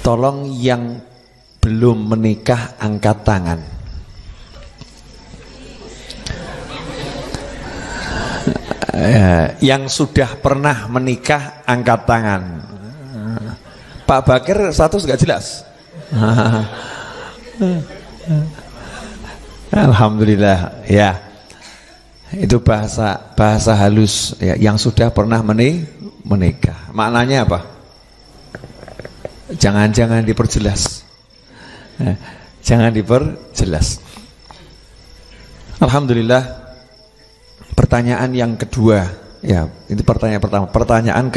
Tolong yang belum menikah angkat tangan. Yang sudah pernah menikah angkat tangan. Pak Bakir status gak jelas. Alhamdulillah ya. Itu bahasa halus ya, yang sudah pernah menikah. Maknanya apa? Jangan diperjelas. Jangan diperjelas. Alhamdulillah. Pertanyaan yang kedua ya, itu pertanyaan pertama. Pertanyaan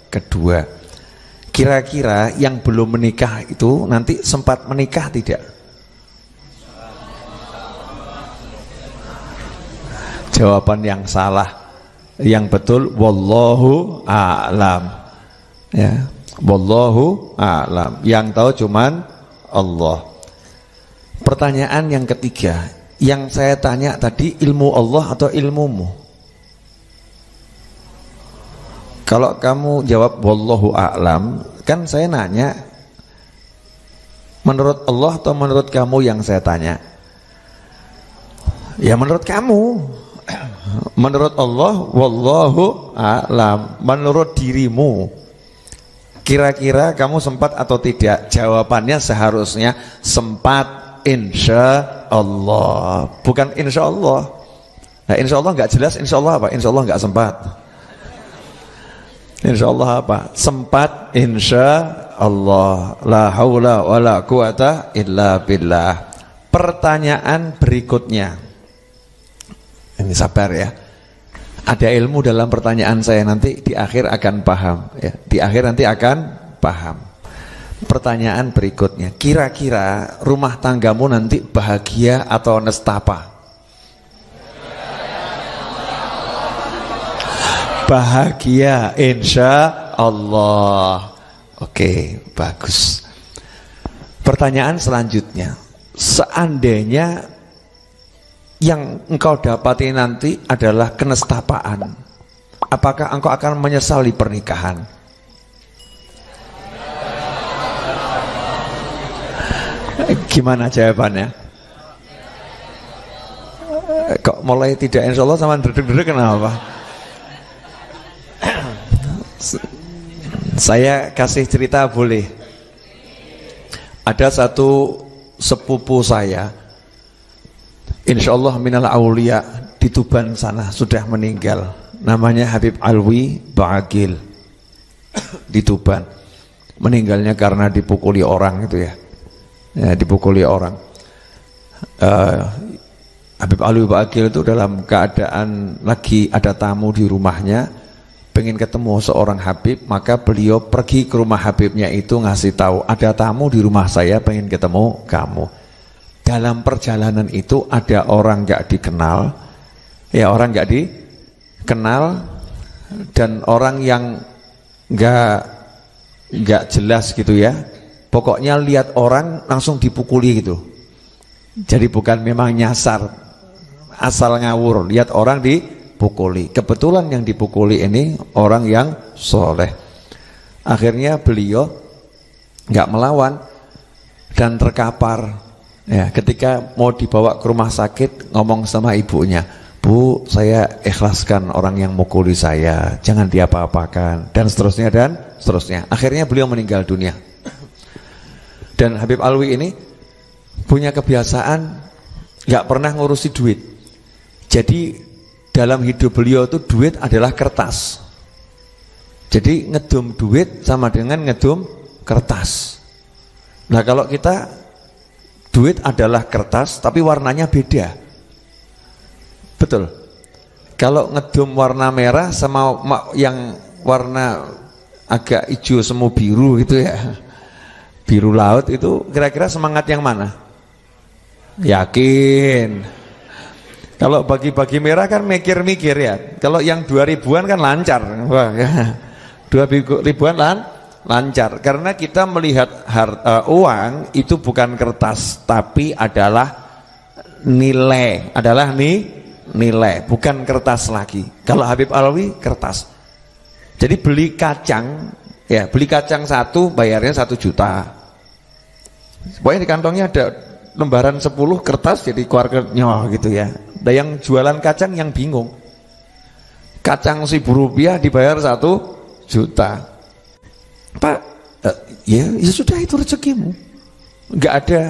kedua. Kira-kira yang belum menikah itu nanti sempat menikah tidak? Jawaban yang salah. Yang betul wallahu a'lam. Ya, wallahu a'lam. Yang tahu cuman Allah. Pertanyaan yang ketiga, yang saya tanya tadi ilmu Allah atau ilmumu? Kalau kamu jawab wallahu a'lam, kan saya nanya menurut Allah atau menurut kamu yang saya tanya? Ya menurut kamu. Menurut Allah wallahu a'lam. Menurut dirimu, kira-kira kamu sempat atau tidak? Jawabannya seharusnya sempat, insya Allah. Bukan insya Allah. Nah, insya Allah nggak jelas. Insya Allah apa? Insya Allah nggak sempat. Insya Allah apa? Sempat, insya Allah. La haula wa la quwata illa billah. Pertanyaan berikutnya. Ini sabar ya. Ada ilmu dalam pertanyaan saya, nanti di akhir akan paham ya. Di akhir nanti akan paham. Pertanyaan berikutnya, kira-kira rumah tanggamu nanti bahagia atau nestapa? Bahagia insya Allah. Oke, bagus. Pertanyaan selanjutnya, seandainya yang engkau dapati nanti adalah kenestapaan, apakah engkau akan menyesali pernikahan? Gimana jawabannya? Kok mulai tidak insya Allah sama duduk-duduk, kenapa? Saya kasih cerita boleh? Ada satu sepupu saya, insya Allah minal aulia, di Tuban sana, sudah meninggal. Namanya Habib Alwi Ba'agil. Di Tuban. Meninggalnya karena dipukuli orang itu ya. Ya, dipukuli orang. Habib Alwi Ba'agil itu dalam keadaan lagi ada tamu di rumahnya, pengen ketemu seorang Habib, maka beliau pergi ke rumah Habibnya itu ngasih tahu, ada tamu di rumah saya pengen ketemu kamu. Dalam perjalanan itu ada orang gak dikenal, ya orang gak dikenal, dan orang yang gak jelas gitu ya. Pokoknya lihat orang langsung dipukuli gitu. Jadi bukan memang nyasar, asal ngawur, lihat orang dipukuli. Kebetulan yang dipukuli ini orang yang soleh. Akhirnya beliau gak melawan dan terkapar. Ya, ketika mau dibawa ke rumah sakit, ngomong sama ibunya, Bu, saya ikhlaskan orang yang mukuli saya, jangan diapa-apakan, dan seterusnya dan seterusnya. Akhirnya beliau meninggal dunia. Dan Habib Alwi ini punya kebiasaan gak pernah ngurusi duit. Jadi dalam hidup beliau itu duit adalah kertas. Jadi ngedum duit sama dengan ngedum kertas. Nah kalau kita, duit adalah kertas tapi warnanya beda. Betul. Kalau ngedum warna merah sama yang warna agak hijau semu biru itu ya, biru laut itu, kira-kira semangat yang mana? Yakin. Kalau bagi-bagi merah kan mikir-mikir ya. Kalau yang 2000-an kan lancar. Wah, ya. 2000-an lancar, karena kita melihat uang itu bukan kertas tapi adalah nilai, nilai, bukan kertas lagi. Kalau Habib Alwi kertas. Jadi beli kacang, ya beli kacang satu bayarnya 1 juta, Pokoknya di kantongnya ada lembaran 10 kertas, jadi keluarga nyoh gitu ya. Ada yang jualan kacang yang bingung, kacang Rp1.000 dibayar 1 juta. Pak, ya sudah, itu rezekimu. Nggak ada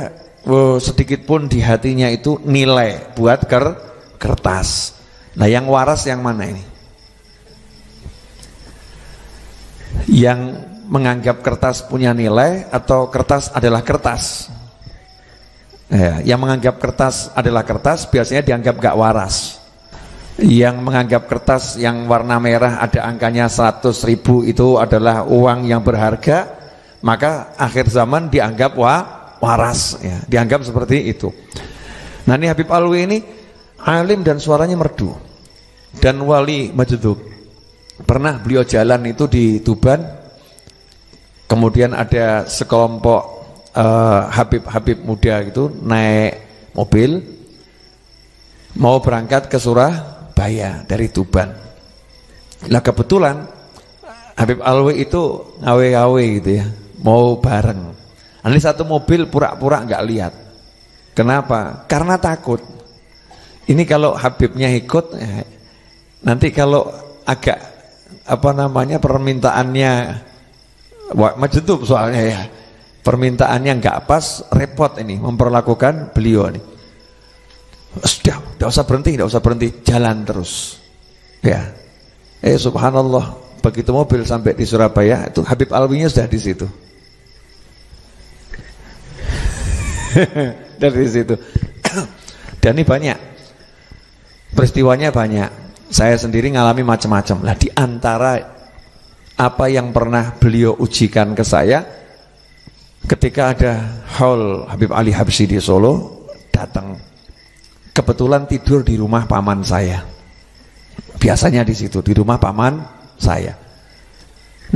sedikit pun di hatinya itu nilai buat kertas. Nah, yang waras yang mana ini? Yang menganggap kertas punya nilai atau kertas adalah kertas? Ya, yang menganggap kertas adalah kertas biasanya dianggap gak waras. Yang menganggap kertas yang warna merah ada angkanya 100.000 itu adalah uang yang berharga, maka akhir zaman dianggap waras ya, dianggap seperti itu. Nah, ini Habib Alwi ini alim dan suaranya merdu dan wali majdub. Pernah beliau jalan itu di Tuban, kemudian ada sekelompok Habib-habib muda gitu naik mobil mau berangkat ke Surabaya dari Tuban. Nah, kebetulan Habib Alwi itu ngawe-ngawe gitu ya, mau bareng. Ini satu mobil pura-pura nggak lihat. Kenapa? Karena takut. Ini kalau Habibnya ikut, nanti kalau agak permintaannya majdub soalnya ya, permintaannya nggak pas, repot ini memperlakukan beliau nih. Sudah, usah berhenti, jalan terus. Ya, subhanallah, begitu mobil sampai di Surabaya, itu Habib Alwinya sudah di situ. Dari situ. Dan ini banyak peristiwanya, banyak. Saya sendiri ngalami macam-macam. Lah, di antara apa yang pernah beliau ujikan ke saya, ketika ada haul Habib Ali Habsyi di Solo, datang. Kebetulan tidur di rumah paman saya. Biasanya di situ, di rumah paman saya.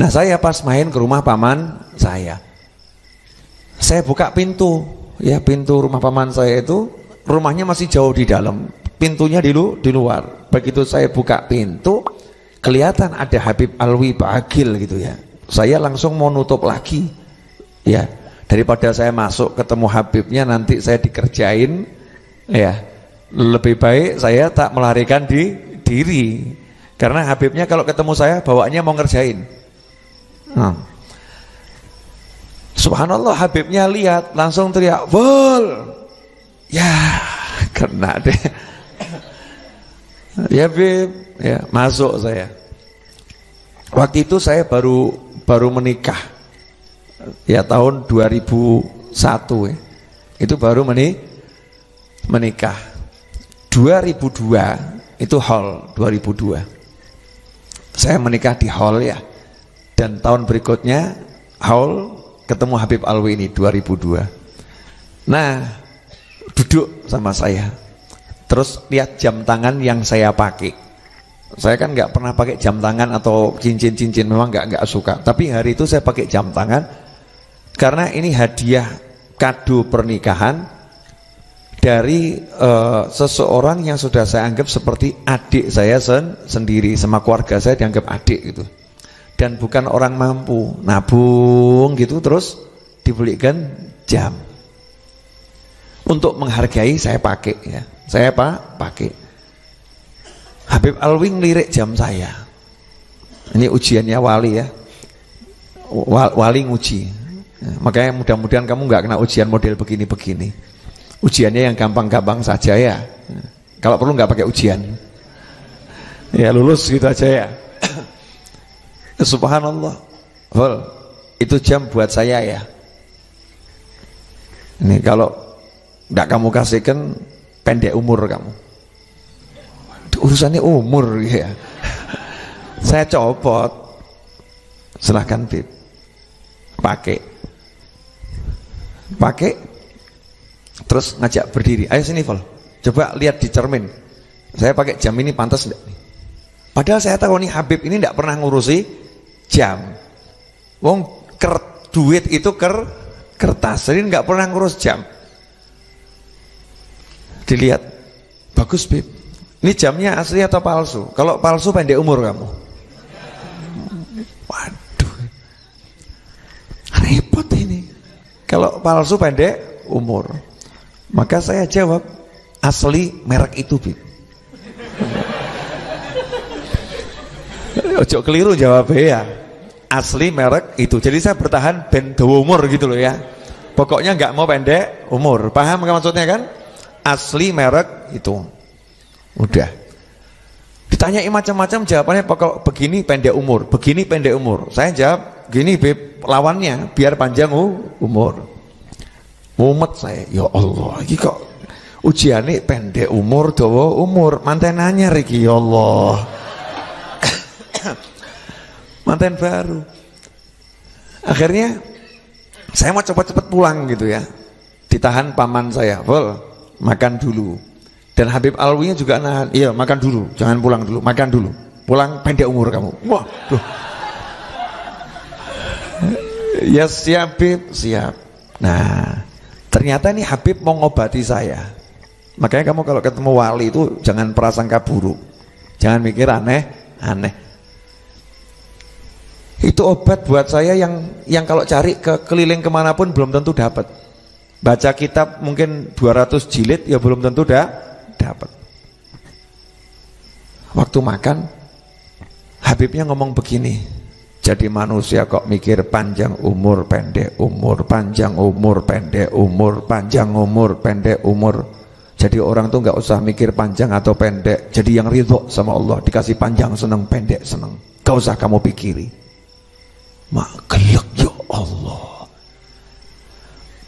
Nah, saya pas main ke rumah paman saya buka pintu. Ya, pintu rumah paman saya itu rumahnya masih jauh di dalam, pintunya di luar. Begitu saya buka pintu, kelihatan ada Habib Alwi Bagil gitu ya. Saya langsung mau nutup lagi. Ya, daripada saya masuk ketemu Habibnya nanti saya dikerjain, ya lebih baik saya tak melarikan diri. Karena Habibnya kalau ketemu saya bawaannya mau ngerjain. Subhanallah, Habibnya lihat langsung teriak, "Bol!" Ya, kena deh. Ya Habib, ya masuk saya. Waktu itu saya baru menikah. Ya, tahun 2001 ya. Itu baru menikah. 2002 itu hall 2002. Saya menikah di hall ya. Dan tahun berikutnya hall ketemu Habib Alwi ini 2002. Nah, duduk sama saya. Terus lihat jam tangan yang saya pakai. Saya kan nggak pernah pakai jam tangan atau cincin-cincin, memang nggak suka. Tapi hari itu saya pakai jam tangan karena ini hadiah kado pernikahan dari seseorang yang sudah saya anggap seperti adik saya sendiri, sama keluarga saya dianggap adik gitu. Dan bukan orang mampu, nabung gitu, terus dibelikan jam. Untuk menghargai saya pakai ya. Saya pakai. Habib Alwi ngelirik jam saya. Ini ujiannya wali ya. Wali nguji. Makanya mudah-mudahan kamu nggak kena ujian model begini-begini. Ujiannya yang gampang-gampang saja ya. Kalau perlu nggak pakai ujian. Ya lulus gitu aja ya. Subhanallah. Itu jam buat saya ya. Ini kalau nggak kamu kasihkan, pendek umur kamu. Urusannya umur ya. Saya copot. Silahkan Bib. Pakai. Terus ngajak berdiri. Ayo sini Vol. Coba lihat di cermin. Saya pakai jam ini pantas enggak? Padahal saya tahu nih Habib ini enggak pernah ngurusi jam. Wong duit itu kertas. Jadi enggak pernah ngurus jam. Dilihat. Bagus Bib. Ini jamnya asli atau palsu? Kalau palsu pendek umur kamu. Waduh. Repot ini. Kalau palsu pendek umur. Maka saya jawab, asli merek itu, Bib. Ojo keliru jawabnya ya. Asli merek itu. Jadi saya bertahan ben dawa umur gitu loh ya. Pokoknya nggak mau pendek umur. Paham kan maksudnya kan? Asli merek itu. Udah. Ditanyai macam-macam, jawabannya pokok begini pendek umur, begini pendek umur. Saya jawab gini, Beb, lawannya biar panjang umur. Mumet saya, ya Allah, ini kok ujiannya pendek umur, dawa umur, manten anyar iki, ya Allah. Manten baru. Akhirnya saya mau cepat-cepat pulang gitu ya. Ditahan paman saya, Vol, makan dulu. Dan Habib Alwinya juga nahan, iya makan dulu, jangan pulang dulu, makan dulu. Pulang pendek umur kamu. Wah, tuh. Ya siap, Bib, siap. Nah, ternyata ini Habib mau ngobati saya. Makanya kamu kalau ketemu wali itu jangan prasangka buruk. Jangan mikir aneh-aneh. Itu obat buat saya yang kalau cari ke keliling kemanapun belum tentu dapat. Baca kitab mungkin 200 jilid ya belum tentu dapat. Waktu makan Habibnya ngomong begini, jadi manusia kok mikir panjang umur pendek umur, panjang umur pendek umur, panjang umur pendek umur. Jadi orang tuh nggak usah mikir panjang atau pendek, jadi yang ridho sama Allah, dikasih panjang seneng, pendek seneng, gak usah kamu pikiri. Mak gelek ya Allah,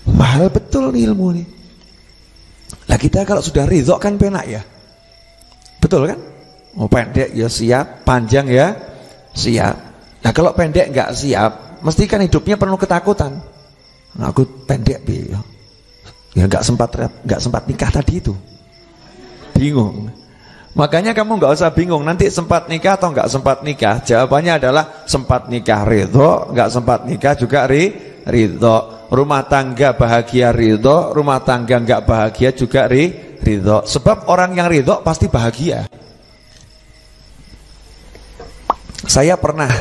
mahal betul ilmu nih. Lah kita kalau sudah ridho kan penak ya, betul kan? Mau pendek ya siap, panjang ya siap. Nah kalau pendek nggak siap, mesti kan hidupnya penuh ketakutan. Nah, aku pendek ya nggak sempat nikah tadi itu, bingung. Makanya kamu nggak usah bingung nanti sempat nikah atau nggak sempat nikah. Jawabannya adalah sempat nikah ridho, nggak sempat nikah juga ridho. Rumah tangga bahagia ridho, rumah tangga nggak bahagia juga ridho. Sebab orang yang ridho pasti bahagia. Saya pernah